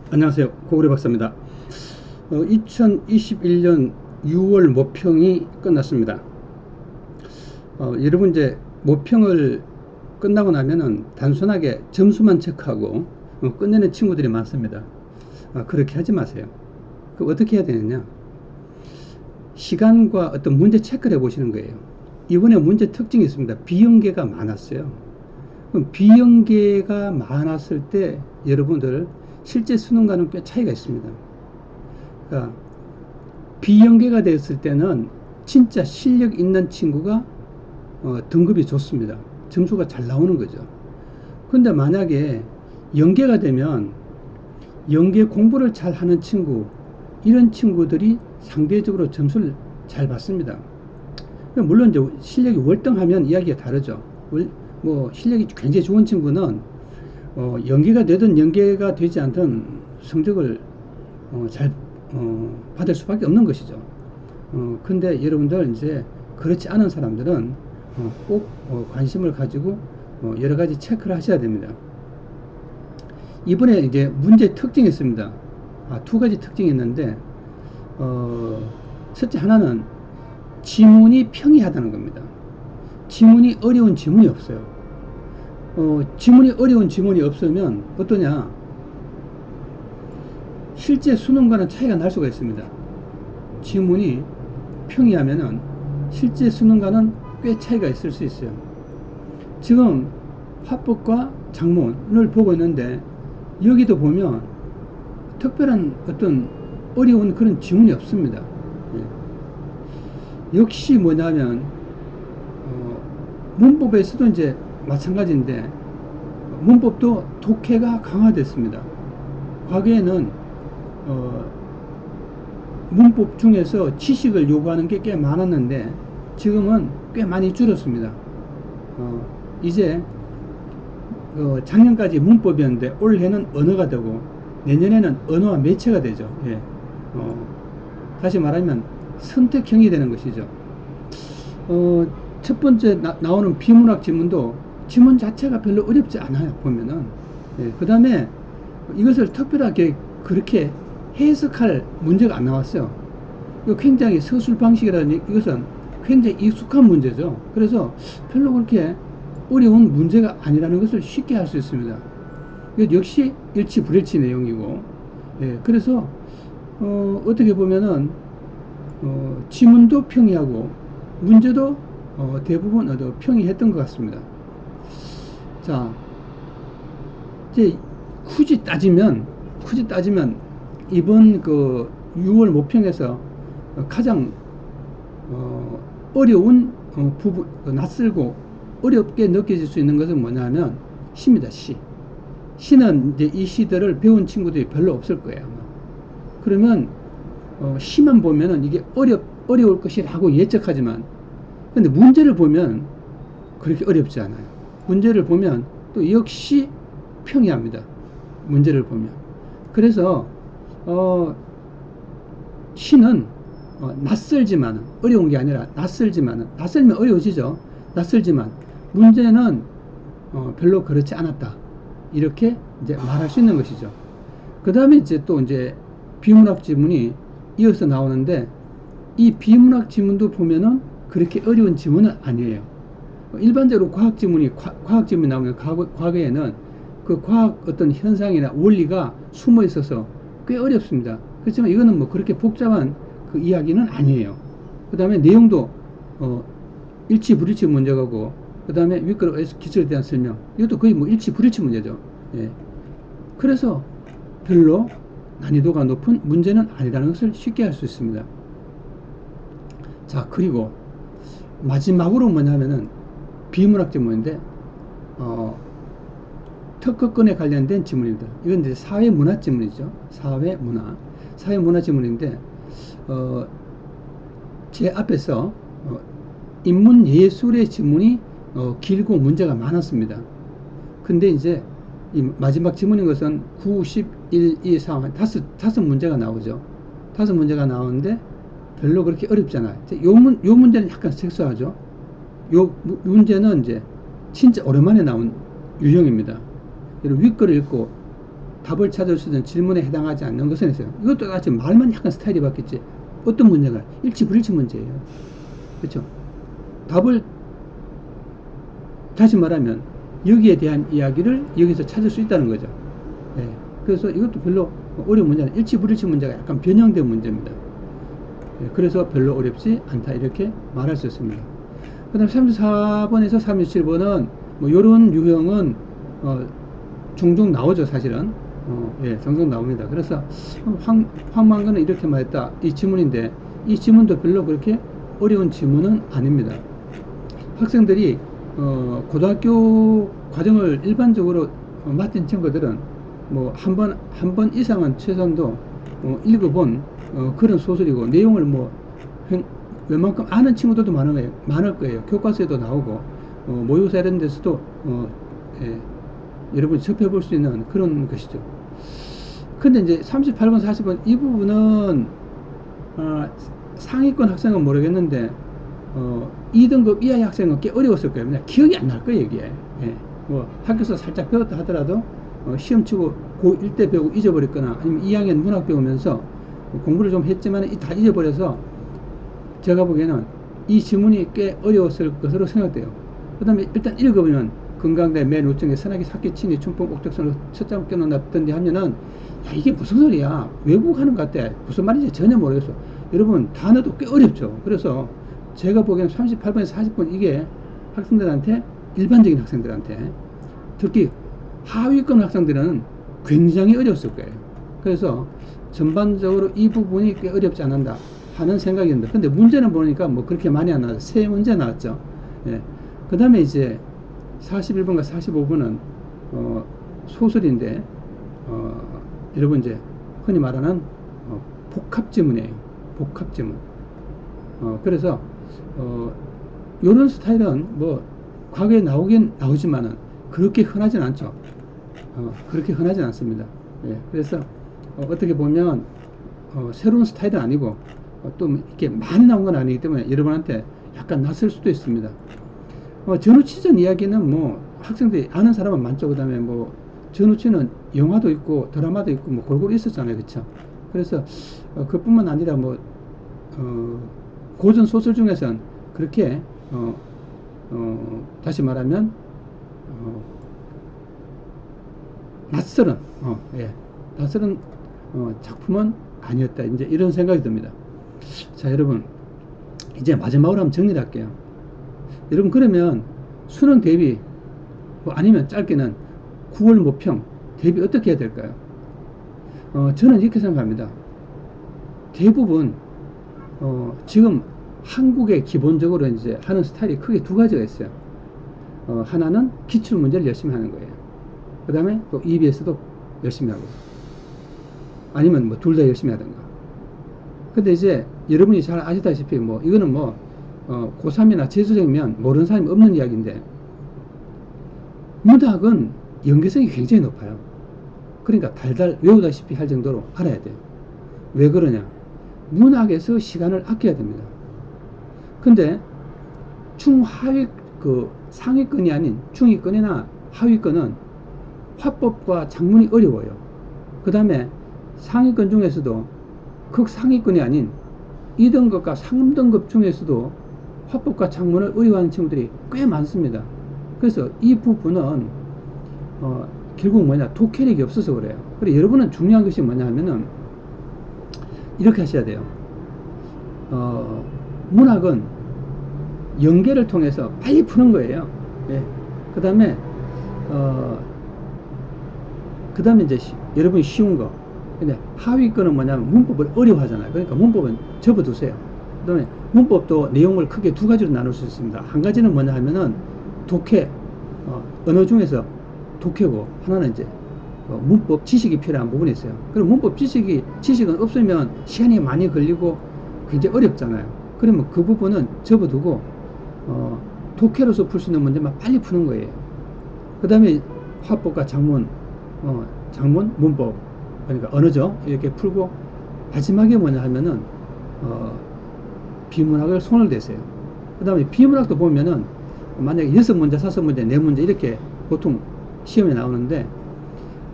안녕하세요. 고구려 박사입니다. 2021년 6월 모평이 끝났습니다. 여러분 이제 모평을 끝나고 나면은 단순하게 점수만 체크하고 끝내는 친구들이 많습니다. 그렇게 하지 마세요. 어떻게 해야 되느냐? 시간과 어떤 문제 체크를 해보시는 거예요. 이번에 문제 특징이 있습니다. 비연계가 많았어요. 그럼 비연계가 많았을 때 여러분들 실제 수능과는 꽤 차이가 있습니다. 그러니까 비연계가 됐을 때는 진짜 실력 있는 친구가 등급이 좋습니다. 점수가 잘 나오는 거죠. 근데 만약에 연계가 되면 연계 공부를 잘 하는 친구, 이런 친구들이 상대적으로 점수를 잘 받습니다. 물론 이제 실력이 월등하면 이야기가 다르죠. 뭐 실력이 굉장히 좋은 친구는 연계가 되든 연계가 되지 않든 성적을 잘 받을 수밖에 없는 것이죠. 근데 여러분들 이제 그렇지 않은 사람들은 꼭 관심을 가지고 여러 가지 체크를 하셔야 됩니다. 이번에 이제 문제 특징이 있습니다. 두 가지 특징이 있는데, 첫째 하나는 지문이 평이하다는 겁니다. 지문이 어려운 지문이 없어요. 지문이 어려운 지문이 없으면 어떠냐? 실제 수능과는 차이가 날 수가 있습니다. 지문이 평이하면은 실제 수능과는 꽤 차이가 있을 수 있어요. 지금 화법과 작문을 보고 있는데 여기도 보면 특별한 어떤 어려운 그런 지문이 없습니다. 역시 뭐냐면 문법에서도 이제 마찬가지인데 문법도 독해가 강화됐습니다. 과거에는 문법 중에서 지식을 요구하는 게 꽤 많았는데 지금은 꽤 많이 줄었습니다. 이제 작년까지 문법이었는데 올해는 언어가 되고 내년에는 언어와 매체가 되죠. 예. 다시 말하면 선택형이 되는 것이죠. 첫 번째 나오는 비문학 지문도 지문 자체가 별로 어렵지 않아요. 보면은. 예. 그 다음에 이것을 특별하게 그렇게 해석할 문제가 안 나왔어요. 굉장히 서술 방식이라는 이것은 굉장히 익숙한 문제죠. 그래서 별로 그렇게 어려운 문제가 아니라는 것을 쉽게 할 수 있습니다. 이것 역시 일치 불일치 내용이고, 예, 그래서 어떻게 보면은 지문도 평이하고 문제도 대부분 평이했던 것 같습니다. 자, 이제 굳이 따지면 이번 그 6월 모평에서 가장 어려운 부분, 낯설고 어렵게 느껴질 수 있는 것은 뭐냐면 시입니다. 시는 이제 이 시들을 배운 친구들이 별로 없을 거예요. 아마. 그러면 시만 보면은 이게 어려울 것이라고 예측하지만, 근데 문제를 보면 그렇게 어렵지 않아요. 문제를 보면 또 역시 평이합니다. 문제를 보면. 그래서 시는 낯설지만 어려운 게 아니라 낯설면 어려워지죠. 낯설지만 문제는 별로 그렇지 않았다. 이렇게 이제 말할 수 있는 것이죠. 그 다음에 이제 또 이제 비문학 지문이 이어서 나오는데 이 비문학 지문도 보면은 그렇게 어려운 지문은 아니에요. 일반적으로 과학 지문이 나오면 과거에는 그 과학 어떤 현상이나 원리가 숨어 있어서 꽤 어렵습니다. 그렇지만 이거는 뭐 그렇게 복잡한 그 이야기는 아니에요. 그 다음에 내용도 일치 불일치 문제가고, 그 다음에 윗글어 기술에 대한 설명, 이것도 거의 뭐 일치 불일치 문제죠. 예. 그래서 별로 난이도가 높은 문제는 아니라는 것을 쉽게 할 수 있습니다. 자, 그리고 마지막으로 뭐냐면은 비문학 지문인데 특허권에 관련된 지문입니다. 이건 이제 사회문화 지문이죠. 사회문화 지문인데 제 앞에서 인문예술의 지문이 길고 문제가 많았습니다. 근데 이제 이 마지막 지문인 것은 9, 10, 1, 2, 3, 다섯 문제가 나오죠. 다섯 문제가 나오는데 별로 그렇게 어렵잖아요. 요 문제는 약간 생소하죠. 요 문제는 이제 진짜 오랜만에 나온 유형입니다. 윗글을 읽고 답을 찾을 수 있는 질문에 해당하지 않는 것은 있어요. 이것도 같이 말만 약간 스타일이 바뀌었지. 어떤 문제가 일치 불일치 문제예요. 그렇죠? 답을 다시 말하면 여기에 대한 이야기를 여기서 찾을 수 있다는 거죠. 예. 그래서 이것도 별로 어려운 문제는 일치 불일치 문제가 약간 변형된 문제입니다. 예. 그래서 별로 어렵지 않다 이렇게 말할 수 있습니다. 그 다음 34번에서 37번은 뭐 이런 유형은 종종 나오죠. 사실은 예, 종종 나옵니다. 그래서 황망한 거는 이렇게 말했다 이 지문인데 이 지문도 별로 그렇게 어려운 지문은 아닙니다. 학생들이 고등학교 과정을 일반적으로 맡은 친구들은 뭐 한 번 이상은 최소한도 읽어본 그런 소설이고 내용을 뭐 웬만큼 아는 친구들도 많을 거예요. 교과서에도 나오고 모의고사 이런 데서도 예, 여러분이 접해볼 수 있는 그런 것이죠. 근데 이제 38번 40번 이 부분은 상위권 학생은 모르겠는데 2등급 이하의 학생은 꽤 어려웠을 거예요. 그냥 기억이 안 날 거예요, 이게. 예. 뭐 학교에서 살짝 배웠다 하더라도 시험 치고 고1 때 배우고 잊어버렸거나 아니면 2학년 문학 배우면서 공부를 좀 했지만 다 잊어버려서 제가 보기에는 이 지문이 꽤 어려웠을 것으로 생각돼요. 그 다음에 일단 읽어보면 건강대 맨 우측에 선하기 사기 친이 춘풍 옥적선으로 첫장 껴놓았던데 하면은 야 이게 무슨 소리야 외국하는 것 같아 무슨 말인지 전혀 모르겠어. 여러분 단어도 꽤 어렵죠. 그래서 제가 보기에는 38번에서 40번 이게 학생들한테 일반적인 학생들한테 특히 하위권 학생들은 굉장히 어려웠을 거예요. 그래서 전반적으로 이 부분이 꽤 어렵지 않았나 하는 생각이었는데 근데 문제는 보니까 뭐 그렇게 많이 안 나왔어요. 세 문제 나왔죠. 예. 그 다음에 이제 41번과 45번은 소설인데 여러분 이제 흔히 말하는 복합지문이에요. 복합지문. 그래서 요런 스타일은 뭐 과거에 나오긴 나오지만은 그렇게 흔하진 않죠. 그렇게 흔하진 않습니다. 예. 그래서 어떻게 보면 새로운 스타일은 아니고 또 이렇게 많이 나온 건 아니기 때문에 여러분한테 약간 낯설 수도 있습니다. 전우치전 이야기는 뭐 학생들이 아는 사람은 많죠. 그 다음에 뭐 전우치는 영화도 있고 드라마도 있고 뭐 골고루 있었잖아요. 그쵸? 그래서 그뿐만 아니라 뭐 고전 소설 중에서는 그렇게 다시 말하면 낯설은 예, 낯설은 작품은 아니었다. 이제 이런 생각이 듭니다. 자, 여러분 이제 마지막으로 한번 정리를 할게요. 여러분 그러면 수능 대비 뭐 아니면 짧게는 9월 모평 대비 어떻게 해야 될까요? 저는 이렇게 생각합니다. 대부분 지금 한국에 기본적으로 이제 하는 스타일이 크게 두 가지가 있어요. 하나는 기출 문제를 열심히 하는 거예요. 그 다음에 또 EBS도 열심히 하고 아니면 뭐 둘 다 열심히 하든가. 근데 이제 여러분이 잘 아시다시피 뭐 이거는 뭐 고3이나 재수생이면 모르는 사람이 없는 이야기인데 문학은 연계성이 굉장히 높아요. 그러니까 달달 외우다시피 할 정도로 알아야 돼요. 왜 그러냐? 문학에서 시간을 아껴야 됩니다. 근데 중하위 상위권이 아닌 중위권이나 하위권은 화법과 작문이 어려워요. 그 다음에 상위권 중에서도 극상위권이 아닌 2등급과 3등급 중에서도 화법과 작문을 어려워하는 친구들이 꽤 많습니다. 그래서 이 부분은 결국 뭐냐 독해력이 없어서 그래요. 그리고 여러분은 중요한 것이 뭐냐 하면은 이렇게 하셔야 돼요. 문학은 연계를 통해서 빨리 푸는 거예요. 예. 그 다음에 이제 여러분이 쉬운 거. 근데 하위 거는 뭐냐면 문법을 어려워하잖아요. 그러니까 문법은 접어두세요. 그 다음에 문법도 내용을 크게 두 가지로 나눌 수 있습니다. 한 가지는 뭐냐 하면은 독해, 언어 중에서 독해고, 하나는 이제 문법 지식이 필요한 부분이 있어요. 그럼 문법 지식은 없으면 시간이 많이 걸리고 굉장히 어렵잖아요. 그러면 그 부분은 접어두고 독해로서 풀 수 있는 문제만 빨리 푸는 거예요. 그 다음에 화법과 작문, 문법, 그러니까 언어죠. 이렇게 풀고 마지막에 뭐냐 하면은 비문학을 손을 대세요. 그 다음에 비문학도 보면은 만약에 6문제, 5문제, 4문제 이렇게 보통 시험에 나오는데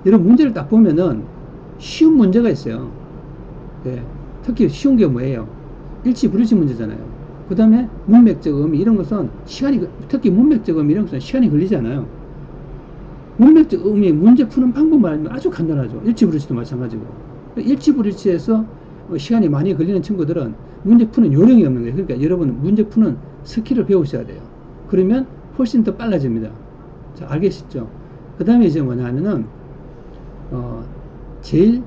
여러분 문제를 딱 보면은 쉬운 문제가 있어요. 예, 특히 쉬운 게 뭐예요? 일치 불일치 문제잖아요. 그 다음에 문맥적 의미 이런 것은 시간이, 특히 문맥적 의미 이런 것은 시간이 걸리잖아요. 문맥적 의미 문제 푸는 방법만 알면 아주 간단하죠. 일치 불일치도 마찬가지고. 일치 불일치에서 시간이 많이 걸리는 친구들은 문제 푸는 요령이 없는 거예요. 그러니까 여러분 문제 푸는 스킬을 배우셔야 돼요. 그러면 훨씬 더 빨라집니다. 자, 알겠죠? 그 다음에 이제 뭐냐 하면은 제일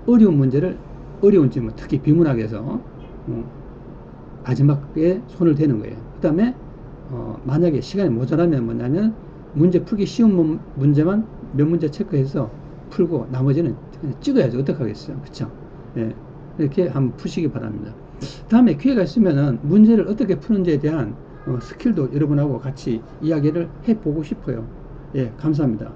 어려운 문제를, 어려운 질문, 특히 비문학에서 마지막에 손을 대는 거예요. 그 다음에 만약에 시간이 모자라면 뭐냐면 문제 풀기 쉬운 문제만 몇 문제 체크해서 풀고 나머지는 그냥 찍어야죠. 어떡하겠어요. 그쵸? 예, 이렇게 한번 푸시기 바랍니다. 다음에 기회가 있으면은 문제를 어떻게 푸는지에 대한 스킬도 여러분하고 같이 이야기를 해보고 싶어요. 예, 감사합니다.